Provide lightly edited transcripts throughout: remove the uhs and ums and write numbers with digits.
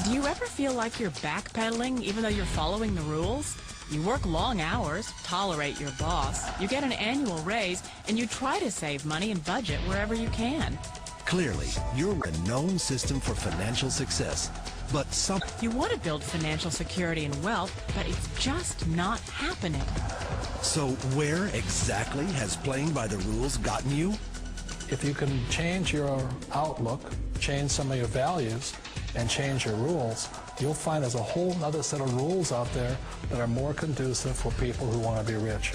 Do you ever feel like you're backpedaling even though you're following the rules? You work long hours, tolerate your boss, you get an annual raise, and you try to save money and budget wherever you can. Clearly, you're a known system for financial success, but you want to build financial security and wealth, but it's just not happening. So where exactly has playing by the rules gotten you? If you can change your outlook, change some of your values, and change your rules, you'll find there's a whole other set of rules out there that are more conducive for people who want to be rich.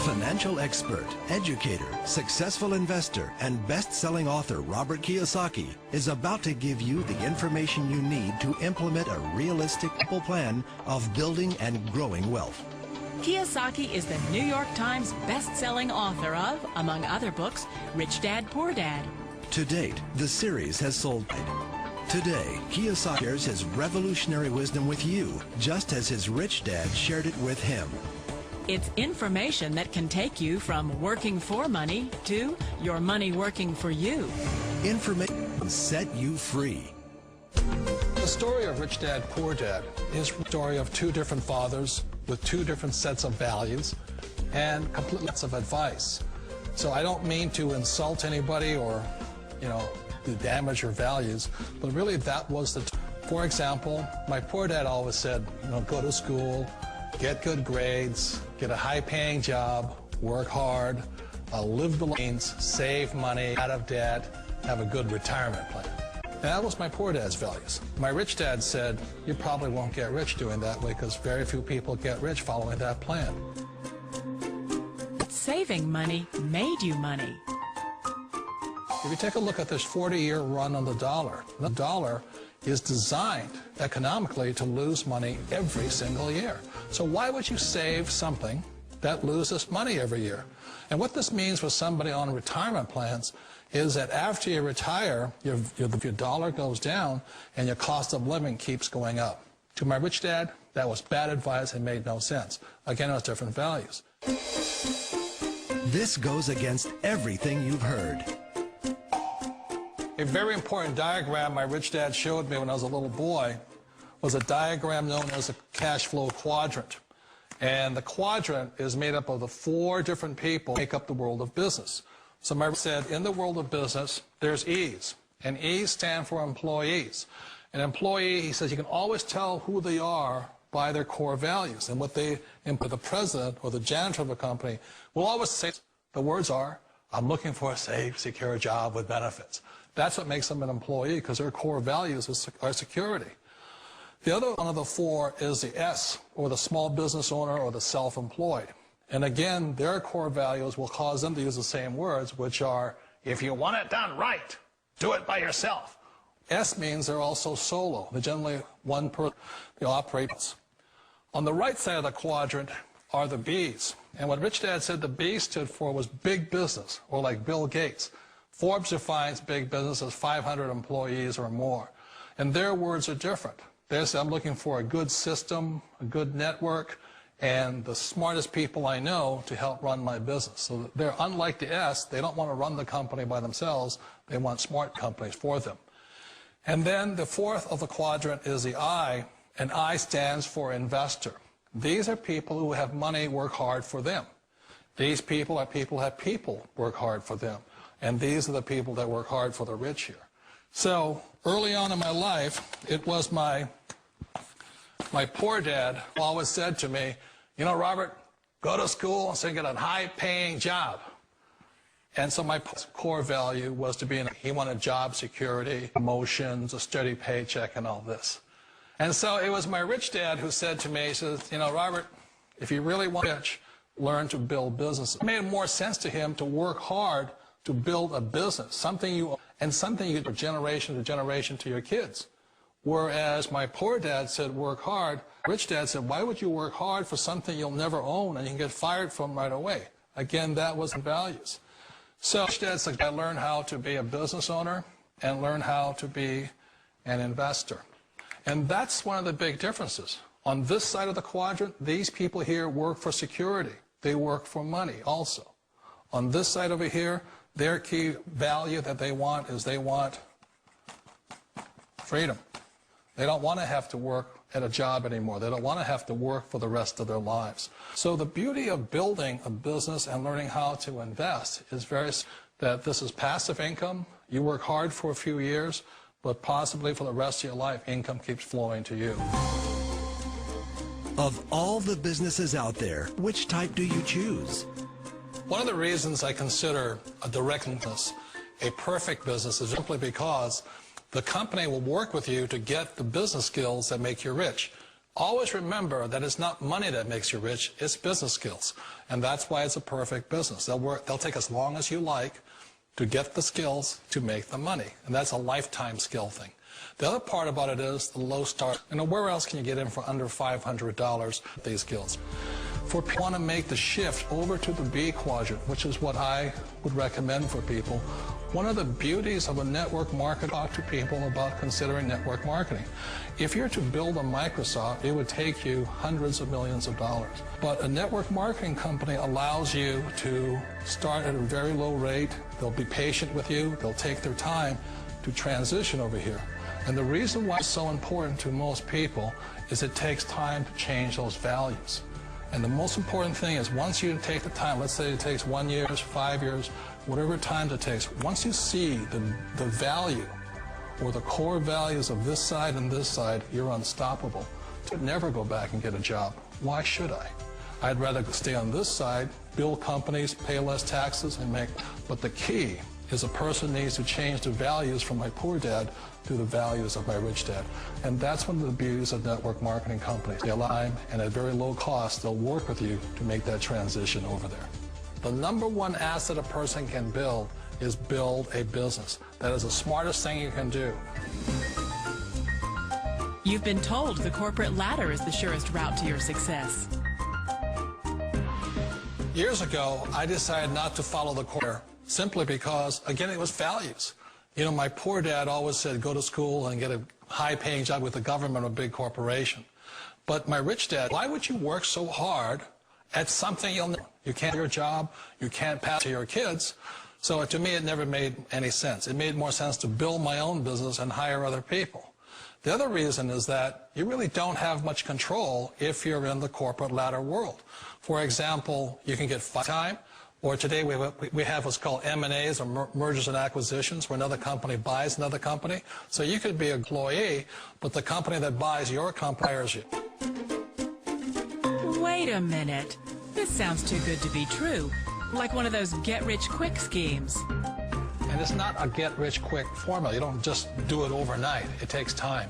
Financial expert, educator, successful investor, and best-selling author Robert Kiyosaki is about to give you the information you need to implement a realistic plan of building and growing wealth. Kiyosaki is the New York Times best-selling author of, among other books, Rich Dad, Poor Dad. To date, the series has sold. Today, Kiyosaki shares his revolutionary wisdom with you, just as his rich dad shared it with him. It's information that can take you from working for money to your money working for you. Information set you free. The story of Rich Dad, Poor Dad is the story of two different fathers with two different sets of values and complete sets of advice. So I don't mean to insult anybody or, to damage your values, but really that was the... For example, my poor dad always said, go to school, get good grades, get a high-paying job, work hard, live the means, save money, out of debt, have a good retirement plan. And that was my poor dad's values. My rich dad said, you probably won't get rich doing that way because very few people get rich following that plan. Saving money made you money. If you take a look at this 40-year run on the dollar is designed economically to lose money every single year. So why would you save something that loses money every year? And what this means for somebody on retirement plans is that after you retire, your dollar goes down and your cost of living keeps going up. To my rich dad, that was bad advice and made no sense. Again, it was different values. This goes against everything you've heard. A very important diagram my rich dad showed me when I was a little boy was a diagram known as a cash flow quadrant. And the quadrant is made up of the four different people who make up the world of business. So my said, in the world of business, there's E's. And E's stand for employees. An employee, he says, you can always tell who they are by their core values. And what they input, the president or the janitor of a company will always say, the words are, I'm looking for a safe, secure job with benefits. That's what makes them an employee, because their core values are security. The other one of the four is the S, or the small business owner or the self-employed. And again, their core values will cause them to use the same words, which are, if you want it done right, do it by yourself. S means they're also solo. They're generally one person, they operate. On the right side of the quadrant are the B's. And what Rich Dad said the B stood for was big business, or like Bill Gates. Forbes defines big business as 500 employees or more. And their words are different. They say, I'm looking for a good system, a good network, and the smartest people I know to help run my business. So they're unlike the S. They don't want to run the company by themselves. They want smart companies for them. And then the fourth of the quadrant is the I, and I stands for investor. These are people who have money work hard for them. These people are people who have people work hard for them. And these are the people that work hard for the rich here. So early on in my life, it was my poor dad who always said to me, Robert, go to school and so you get a high-paying job. And so my core value was to be he wanted job security, promotions, a steady paycheck, and all this. And so it was my rich dad who said to me, he says, Robert, if you really want to be rich, learn to build businesses. It made more sense to him to work hard to build a business, something you from generation to generation to your kids. Whereas my poor dad said work hard, rich dad said, why would you work hard for something you'll never own and you can get fired from right away? Again, that was values. So rich dad said, I learned how to be a business owner and learn how to be an investor. And that's one of the big differences. On this side of the quadrant, these people here work for security. They work for money also. On this side over here, their key value that they want is they want freedom. They don't want to have to work at a job anymore. They don't want to have to work for the rest of their lives. So the beauty of building a business and learning how to invest is that this is passive income. You work hard for a few years, but possibly for the rest of your life, income keeps flowing to you. Of all the businesses out there, which type do you choose? One of the reasons I consider a direct business a perfect business is simply because the company will work with you to get the business skills that make you rich. Always remember that it's not money that makes you rich, it's business skills. And that's why it's a perfect business. They'll take as long as you like to get the skills to make the money. And that's a lifetime skill thing. The other part about it is the low start. Where else can you get in for under $500 with these skills? For people who want to make the shift over to the B quadrant, which is what I would recommend for people, one of the beauties of a network market, talk to people about considering network marketing. If you're to build a Microsoft, it would take you hundreds of millions of dollars. But a network marketing company allows you to start at a very low rate. They'll be patient with you. They'll take their time to transition over here. And the reason why it's so important to most people is it takes time to change those values. And the most important thing is once you take the time, let's say it takes 1 year, 5 years, whatever time it takes, once you see the value or the core values of this side and this side, you're unstoppable. I'd never go back and get a job. Why should I? I'd rather stay on this side, build companies, pay less taxes, and make. But the key is a person needs to change the values from my poor dad to the values of my rich dad. And that's one of the beauties of network marketing companies. They allow time, and at very low cost, they'll work with you to make that transition over there. The number one asset a person can build is build a business. That is the smartest thing you can do. You've been told the corporate ladder is the surest route to your success. Years ago, I decided not to follow the corporate simply because, again, it was values. My poor dad always said, go to school and get a high-paying job with the government or a big corporation. But my rich dad, why would you work so hard at something you'll never? You can't do your job, you can't pass to your kids. So to me, it never made any sense. It made more sense to build my own business and hire other people. The other reason is that you really don't have much control if you're in the corporate ladder world. For example, you can get time. Or today we have what's called M&As, or mergers and acquisitions, where another company buys another company. So you could be an employee, but the company that buys your company hires you. Wait a minute. This sounds too good to be true. Like one of those get-rich-quick schemes. And it's not a get-rich-quick formula. You don't just do it overnight. It takes time.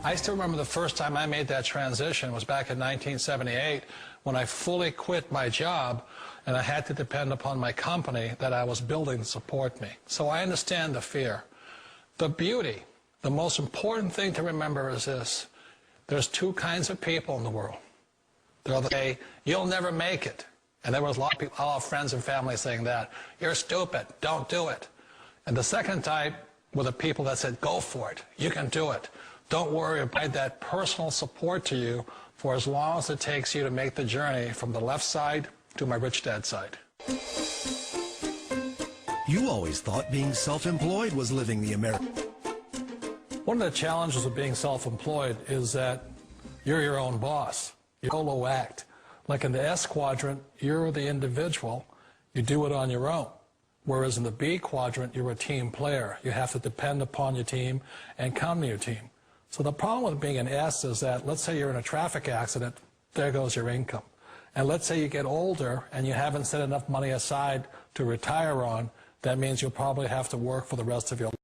I still remember the first time I made that transition was back in 1978 when I fully quit my job and I had to depend upon my company that I was building to support me. So I understand the fear. The beauty, the most important thing to remember is this. There's two kinds of people in the world. There are the say, you'll never make it. And there was a lot of people, a lot of friends and family saying that. You're stupid, don't do it. And the second type were the people that said, go for it, you can do it. Don't worry about that personal support to you for as long as it takes you to make the journey from the left side to my rich dad's side. You always thought being self-employed was living the American. One of the challenges of being self-employed is that you're your own boss. You solo act. Like in the S quadrant, you're the individual. You do it on your own. Whereas in the B quadrant, you're a team player. You have to depend upon your team and count on your team. So the problem with being an S is that, let's say you're in a traffic accident, there goes your income. And let's say you get older and you haven't set enough money aside to retire on, that means you'll probably have to work for the rest of your life.